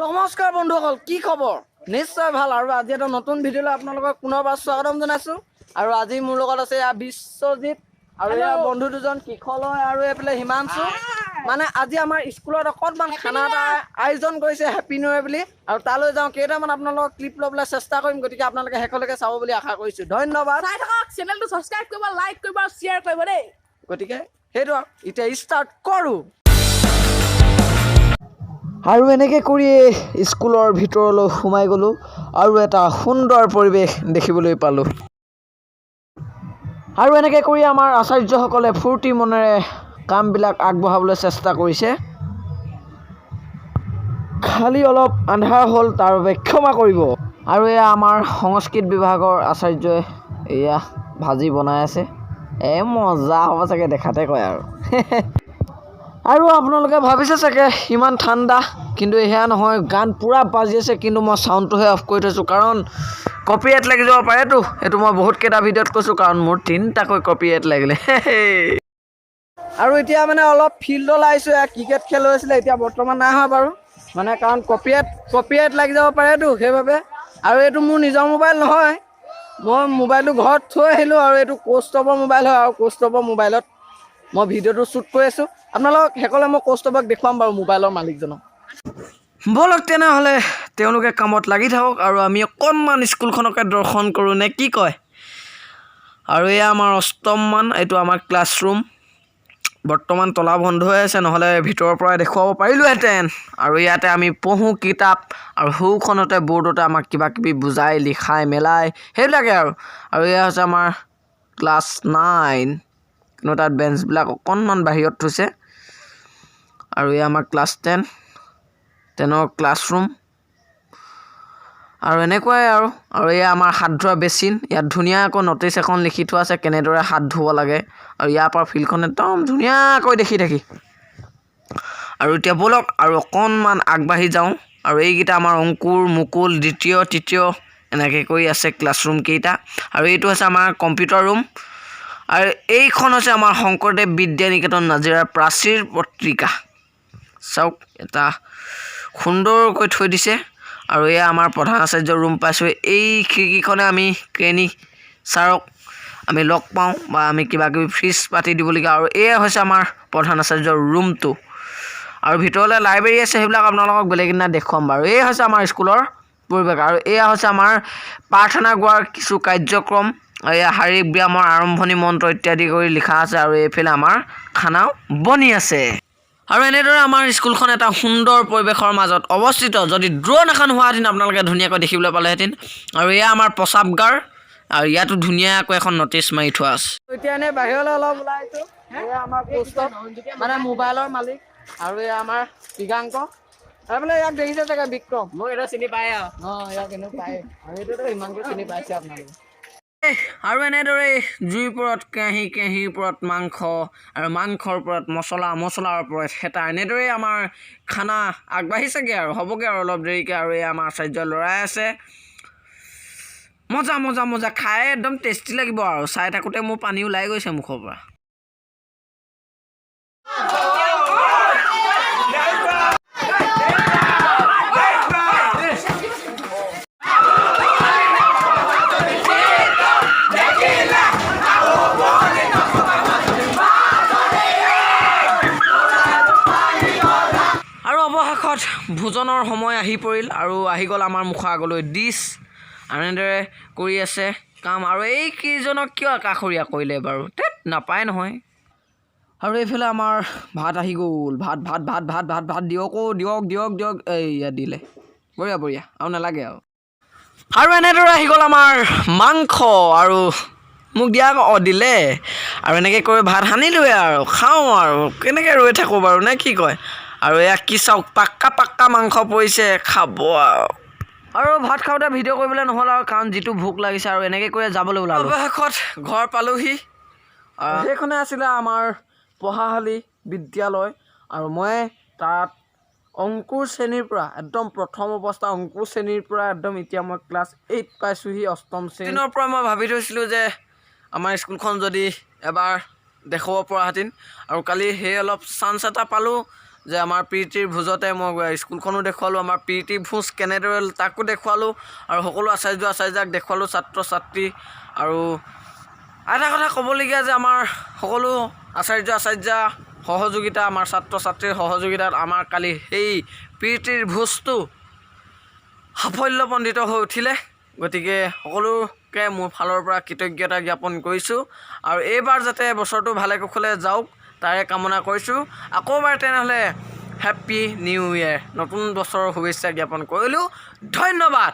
নমস্কাৰ বন্ধুসকল, কি খবৰ? নিশ্চয় ভাল। আৰু আজি এটা নতুন ভিডিঅ'লৈ আপোনালোকক পুনৰবাৰ স্বাগতম জনাইছোঁ। আৰু আজি মোৰ লগত আছে বিশ্বজিৎ আৰু ইয়াৰ বন্ধু দুজন কিশলয় আৰু এইফালে হিমাংশু। মানে আজি আমাৰ স্কুলত অকণমান খানা এটা আয়োজন কৰিছে, হেপী নিউ ইয়েৰ বুলি। আৰু তালৈ যাওঁ, কেইটামান আপোনালোকক ক্লিপ ল'বলৈ চেষ্টা কৰিম, গতিকে আপোনালোকে শেষলৈকে চাব বুলি আশা কৰিছোঁ। ধন্যবাদ। চেনেলটো সাবস্ক্ৰাইব কৰিব, লাইক কৰিব আৰু শ্বেয়াৰ কৰিব দেই। গতিকে সেইটো এতিয়া ষ্টাৰ্ট কৰোঁ। আৰু এনেকৈ কৰি স্কুলৰ ভিতৰলৈ সোমাই গ'লোঁ আৰু এটা সুন্দৰ পৰিৱেশ দেখিবলৈ পালোঁ। আৰু এনেকৈ কৰি আমাৰ আচাৰ্যসকলে ফূৰ্তি মনেৰে কামবিলাক আগবঢ়াবলৈ চেষ্টা কৰিছে। খালি অলপ আন্ধাৰ হ'ল, তাৰ বাবে ক্ষমা কৰিব। আৰু এয়া আমাৰ সংস্কৃত বিভাগৰ আচাৰ্যই এয়া ভাজি বনাই আছে। মজা হ'ব চাগে, দেখাতে কয় আৰু। আৰু আপোনালোকে ভাবিছে চাগে ইমান ঠাণ্ডা, কিন্তু সেয়া নহয়, গান পূৰা বাজি আছে, কিন্তু মই চাউণ্ডটোহে অফ কৰি থৈছোঁ, কাৰণ কপিৰাইট লাগি যাব পাৰেতো। এইটো মই বহুতকেইটা ভিডিঅ'ত কৈছোঁ, কাৰণ মোৰ 3টাকৈ কপিৰাইট লাগিলে। আৰু এতিয়া মানে অলপ ফিল্ডলৈ আহিছোঁ, ক্ৰিকেট খেল হৈ আছিলে, এতিয়া বৰ্তমান নাই হোৱা বাৰু, মানে কাৰণ কপিৰাইট লাগি যাব পাৰেতো, সেইবাবে। আৰু এইটো মোৰ নিজৰ মোবাইল নহয়, মই মোবাইলটো ঘৰত থৈ আহিলোঁ, আৰু এইটো কৌস্তভৰ মোবাইল হয়, আৰু কৌস্তভৰ মোবাইলত মই ভিডিঅ'টো শ্বুট কৰি আছোঁ। আপোনালোকক শেষলৈ মই কৌস্তভক দেখুৱাম বাৰু, মোবাইলৰ মালিকজনক। ব'লক তেনেহ'লে তেওঁলোকে কামত লাগি থাকক, আৰু আমি অকণমান স্কুলখনকে দৰ্শন কৰোঁ নে কি কয়? আৰু এয়া আমাৰ 8ম মান, এইটো আমাৰ ক্লাছৰুম। বৰ্তমান তলা বন্ধ হৈ আছে, নহ'লে ভিতৰৰ পৰাই দেখুৱাব পাৰিলোহেঁতেন। আৰু ইয়াতে আমি পঢ়োঁ কিতাপ, আৰু সৌখনতে বৰ্ডতে আমাক কিবা কিবি বুজাই লিখাই মেলাই সেইবিলাকে আৰু। আৰু এয়া হৈছে আমাৰ ক্লাছ 9, কিন্তু তাত বেঞ্চবিলাক অকণমান বাহিৰত থৈছে। আৰু এয়া আমাৰ ক্লাছ 10ৰ ক্লাছৰুম। আৰু এনেকুৱাই আৰু এয়া আমাৰ হাত ধোৱা বেচিন। ইয়াত ধুনীয়াকৈ নটিচ এখন লিখি থোৱা আছে, কেনেদৰে হাত ধুব লাগে। আৰু ইয়াৰ পৰা ফিল্ডখন একদম ধুনীয়াকৈ দেখি থাকি। আৰু এতিয়া ব'লক আৰু অকণমান আগবাঢ়ি যাওঁ। আৰু এইকেইটা আমাৰ অংকুৰ, মুকুল, দ্বিতীয়, তৃতীয়, এনেকৈ কৰি আছে ক্লাছৰুমকেইটা। আৰু এইটো হৈছে আমাৰ কম্পিউটাৰ ৰুম। আৰু এইখন হৈছে আমাৰ শংকৰদেৱ বিদ্যা নিকেতন নাজিৰাৰ প্ৰাচীৰ পত্ৰিকা। চাওক, এটা সুন্দৰকৈ থৈ দিছে। আৰু এয়া আমাৰ প্ৰধান আচাৰ্যৰ ৰুম পাইছোঁ। এই খিৰিকীখনে আমি ক্ৰেনী ছাৰক আমি লগ পাওঁ, বা আমি কিবা কিবি ফিজ পাতি দিবলগীয়া। আৰু এয়া হৈছে আমাৰ প্ৰধান আচাৰ্যৰ ৰুমটো। আৰু ভিতৰলৈ লাইব্ৰেৰী আছে, সেইবিলাক আপোনালোকক বেলেগ দিনা দেখুৱাম বাৰু। এই হৈছে আমাৰ স্কুলৰ পৰিৱেশ। আৰু এয়া হৈছে আমাৰ প্ৰাৰ্থনা গোৱাৰ কিছু কাৰ্যক্ৰম। এয়া শাৰীৰিক ব্যায়ামৰ আৰম্ভণি মন্ত্ৰ ইত্যাদি কৰি লিখা আছে। আৰু এইফালে আমাৰ খানাও বনি আছে। আৰু এনেদৰে আমাৰ স্কুলখন এটা সুন্দৰ পৰিৱেশৰ মাজত অৱস্থিত। যদি ড্ৰোন এখন হোৱাহেঁতেন আপোনালোকে ধুনীয়াকৈ দেখিবলৈ পালেহেঁতেন। আৰু এয়া আমাৰ প্ৰস্ৰাৱগাৰ, আৰু ইয়াতো ধুনীয়াকৈ এখন নটিচ মাৰি থোৱা আছে। এতিয়া এনেই বাহিৰলৈ অলপ ওলাই আহিছোঁ। এয়া আমাৰ কৌস্তভ, মানে মোবাইলৰ মালিক। আৰু এয়া আমাৰ দিগাংক। তাৰমানে ইয়াক দেখিছে চাগে, বিক্ৰম। মই এইটো চিনি পায় আৰু। ইয়াক এনেও পায়, আৰু এইটোতো ইমানকৈ চিনি পাইছে আপোনালোকে। আৰু এনেদৰে জুইৰ ওপৰত কেৰাহী, কেৰাহীৰ ওপৰত মাংস, আৰু মাংসৰ ওপৰত মছলা, মছলাৰ ওপৰত হেতা, এনেদৰেই আমাৰ খানা আগবাঢ়িছেগৈ আৰু হ'বগৈ আৰু অলপ দেৰিকৈ। আৰু এই আমাৰ আচাৰ্য ল'ৰাই আছে। মজা মজা মজা, খাই একদম টেষ্টি লাগিব। আৰু চাই থাকোঁতে মোৰ পানী ওলাই গৈছে মুখৰ পৰা। অৱশেষত ভোজনৰ সময় আহি পৰিল, আৰু আহি গ'ল আমাৰ মুখৰ আগলৈ ডিছ। আৰু এনেদৰে কৰি আছে কাম। আৰু এইকেইজনক কিয় কাষৰীয়া কৰিলে বাৰু? নাপায় নহয়। আৰু এইফালে আমাৰ ভাত আহি গ'ল। ভাত ভাত ভাত ভাত ভাত ভাত দিয়ক, দিয়ক দিয়ক দিয়ক। এইয়া দিলে, বঢ়িয়া বঢ়িয়া, আৰু নালাগে আৰু। আৰু এনেদৰে আহি গ'ল আমাৰ মাংস, আৰু মোক দিয়া দিলে। আৰু এনেকৈ কৰি ভাত সানিলোৱে, আৰু খাওঁ আৰু কেনেকৈ ৰৈ থাকোঁ বাৰু, নে কি কয়? আৰু এয়া কি চাওক, পাক্কা মাংস পৰিছে, খাব আৰু ভাত খাওঁতে ভিডিঅ' কৰিবলৈ নহ'ল আৰু, কাৰণ যিটো ভোক লাগিছে। আৰু এনেকৈ কৰি যাবলৈ ওলালোঁ। অৱশেষত ঘৰ পালোহি। সেইখনে আছিলে আমাৰ পঢ়াশালী বিদ্যালয়। আৰু মই তাত অংকুৰ শ্ৰেণীৰ পৰা, একদম প্ৰথম অৱস্থা অংকুৰ শ্ৰেণীৰ পৰা একদম এতিয়া মই ক্লাছ 8 পাইছোঁহি, 8ম শ্ৰেণীৰ পৰা। মই ভাবি থৈছিলোঁ যে আমাৰ স্কুলখন যদি এবাৰ দেখুৱাব পৰাহেঁতেন। আৰু কালি সেই অলপ চান্স এটা পালোঁ, যে আমাৰ প্ৰীতিৰ ভোজতে মই স্কুলখনো দেখুৱালোঁ, আমাৰ প্ৰীতিৰ ভোজ কেনেদৰে তাকো দেখুৱালোঁ, আৰু সকলো আচাৰ্যক দেখুৱালোঁ, ছাত্ৰ ছাত্ৰী। আৰু এটা কথা ক'বলগীয়া যে আমাৰ সকলো আচাৰ্যা সহযোগিতা, আমাৰ ছাত্ৰ ছাত্ৰীৰ সহযোগিতাত আমাৰ কালি সেই প্ৰীতিৰ ভোজটো সাফল্যমণ্ডিত হৈ উঠিলে। গতিকে সকলোকে মোৰ ফালৰ পৰা কৃতজ্ঞতা জ্ঞাপন কৰিছোঁ, আৰু এইবাৰ যাতে বছৰটো ভালে কুশলে যাওক তাৰে কামনা কৰিছোঁ। আকৌবাৰ তেনেহ'লে হেপ্পী নিউ ইয়েৰ, নতুন বছৰৰ শুভেচ্ছা জ্ঞাপন কৰিলোঁ। ধন্যবাদ।